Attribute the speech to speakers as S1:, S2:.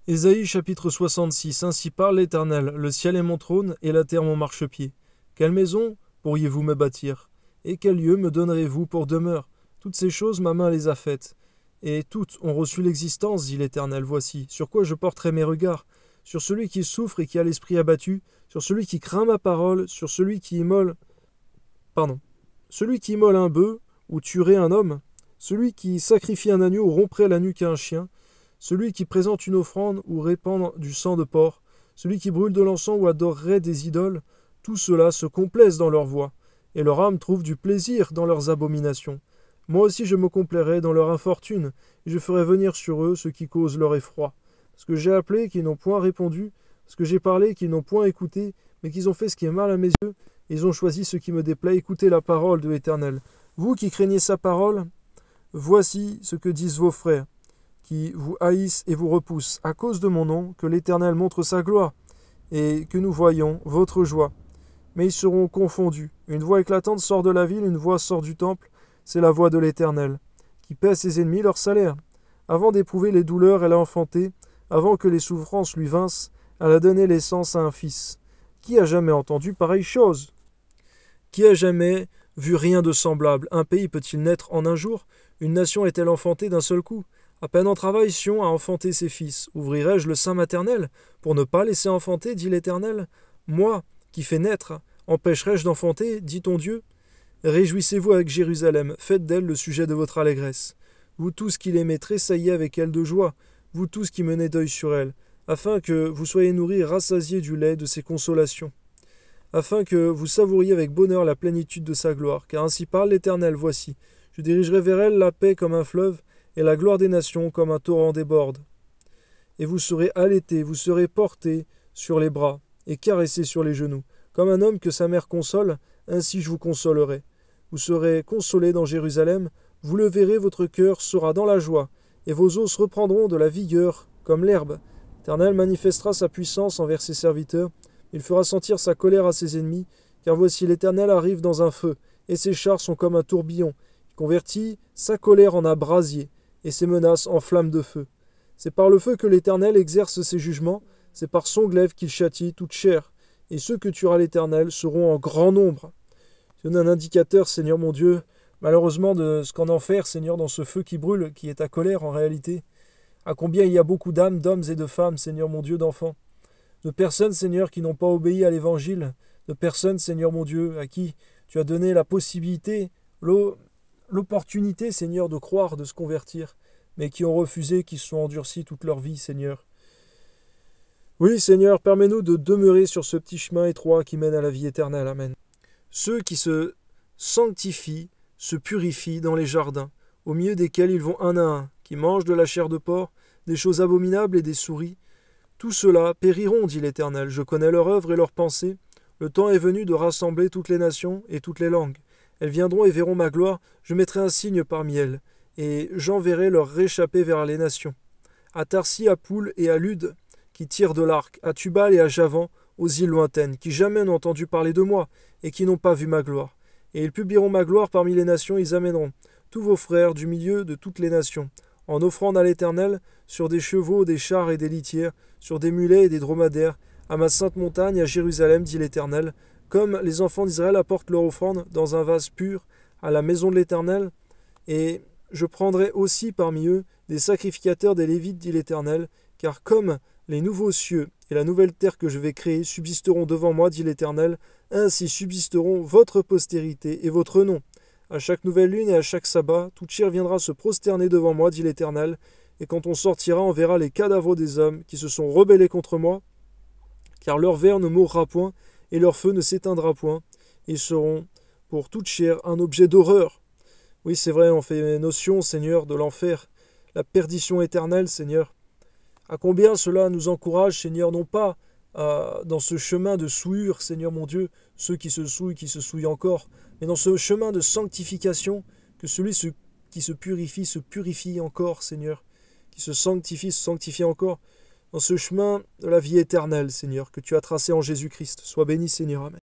S1: Ésaïe chapitre 66. Ainsi parle l'Éternel, le ciel est mon trône et la terre mon marchepied. Quelle maison pourriez-vous me bâtir? Et quel lieu me donnerez-vous pour demeure? Toutes ces choses ma main les a faites. Et toutes ont reçu l'existence, dit l'Éternel. Voici, sur quoi je porterai mes regards? Sur celui qui souffre et qui a l'esprit abattu, sur celui qui craint ma parole, sur celui qui immole un bœuf ou tuerait un homme, celui qui sacrifie un agneau ou romprait la nuque à un chien, celui qui présente une offrande ou répand du sang de porc, celui qui brûle de l'encens ou adorerait des idoles, tous ceux-là se complaisent dans leur voie, et leur âme trouve du plaisir dans leurs abominations. Moi aussi je me complairai dans leur infortune, et je ferai venir sur eux ce qui cause leur effroi. Parce que j'ai appelé, qu'ils n'ont point répondu, parce que j'ai parlé, qu'ils n'ont point écouté, mais qu'ils ont fait ce qui est mal à mes yeux, et ils ont choisi ce qui me déplaît. Écoutez la parole de l'Éternel. Vous qui craignez sa parole, voici ce que disent vos frères, qui vous haïssent et vous repoussent, à cause de mon nom, que l'Éternel montre sa gloire, et que nous voyons votre joie. Mais ils seront confondus. Une voix éclatante sort de la ville, une voix sort du temple, c'est la voix de l'Éternel, qui paie ses ennemis leur salaire. Avant d'éprouver les douleurs, elle a enfanté, avant que les souffrances lui vinssent, elle a donné naissance à un fils. Qui a jamais entendu pareille chose? Qui a jamais vu rien de semblable? Un pays peut-il naître en un jour? Une nation est-elle enfantée d'un seul coup? À peine en travail, Sion a enfanté ses fils. Ouvrirai-je le sein maternel pour ne pas laisser enfanter, dit l'Éternel? Moi, qui fais naître, empêcherai-je d'enfanter, dit ton Dieu? Réjouissez-vous avec Jérusalem, faites d'elle le sujet de votre allégresse. Vous tous qui l'aimez, tressaillez avec elle de joie, vous tous qui menez deuil sur elle, afin que vous soyez nourris et rassasiés du lait de ses consolations, afin que vous savouriez avec bonheur la plénitude de sa gloire. Car ainsi parle l'Éternel, voici, je dirigerai vers elle la paix comme un fleuve, et la gloire des nations comme un torrent déborde. Et vous serez allaités, vous serez portés sur les bras, et caressés sur les genoux. Comme un homme que sa mère console, ainsi je vous consolerai. Vous serez consolés dans Jérusalem, vous le verrez, votre cœur sera dans la joie, et vos os reprendront de la vigueur comme l'herbe. L'Éternel manifestera sa puissance envers ses serviteurs, il fera sentir sa colère à ses ennemis, car voici l'Éternel arrive dans un feu, et ses chars sont comme un tourbillon. Il convertit sa colère en un brasier, et ses menaces en flammes de feu. C'est par le feu que l'Éternel exerce ses jugements, c'est par son glaive qu'il châtie toute chair, et ceux que tuera l'Éternel seront en grand nombre. Je donne un indicateur, Seigneur mon Dieu, malheureusement de ce qu'en enfer, Seigneur, dans ce feu qui brûle, qui est ta colère en réalité. À combien il y a beaucoup d'âmes, d'hommes et de femmes, Seigneur mon Dieu, d'enfants, de personnes, Seigneur, qui n'ont pas obéi à l'Évangile, de personnes, Seigneur mon Dieu, à qui tu as donné la possibilité, l'opportunité, Seigneur, de croire, de se convertir, mais qui ont refusé, qui se sont endurcis toute leur vie, Seigneur. Oui, Seigneur, permets-nous de demeurer sur ce petit chemin étroit qui mène à la vie éternelle. Amen. Ceux qui se sanctifient, se purifient dans les jardins, au milieu desquels ils vont un à un, qui mangent de la chair de porc, des choses abominables et des souris. Tous ceux-là périront, dit l'Éternel. Je connais leur œuvre et leurs pensées. Le temps est venu de rassembler toutes les nations et toutes les langues. Elles viendront et verront ma gloire, je mettrai un signe parmi elles, et j'enverrai leur réchappés vers les nations. À Tarsis, à Poule et à Lude, qui tirent de l'arc, à Tubal et à Javan, aux îles lointaines, qui jamais n'ont entendu parler de moi, et qui n'ont pas vu ma gloire. Et ils publieront ma gloire parmi les nations, ils amèneront tous vos frères du milieu de toutes les nations, en offrande à l'Éternel, sur des chevaux, des chars et des litières, sur des mulets et des dromadaires, à ma sainte montagne, à Jérusalem, dit l'Éternel, comme les enfants d'Israël apportent leur offrande dans un vase pur à la maison de l'Éternel, et je prendrai aussi parmi eux des sacrificateurs des Lévites, dit l'Éternel, car comme les nouveaux cieux et la nouvelle terre que je vais créer subsisteront devant moi, dit l'Éternel, ainsi subsisteront votre postérité et votre nom. À chaque nouvelle lune et à chaque sabbat, toute chair viendra se prosterner devant moi, dit l'Éternel, et quand on sortira, on verra les cadavres des hommes qui se sont rebellés contre moi, car leur ver ne mourra point, et leur feu ne s'éteindra point. Ils seront pour toute chair un objet d'horreur. Oui, c'est vrai, on fait notion, Seigneur, de l'enfer, la perdition éternelle, Seigneur. À combien cela nous encourage, Seigneur, non pas dans ce chemin de souillure, Seigneur mon Dieu, ceux qui se souillent encore, mais dans ce chemin de sanctification, que celui qui se purifie encore, Seigneur, qui se sanctifie encore, dans ce chemin de la vie éternelle, Seigneur, que tu as tracé en Jésus-Christ. Sois béni, Seigneur. Amen.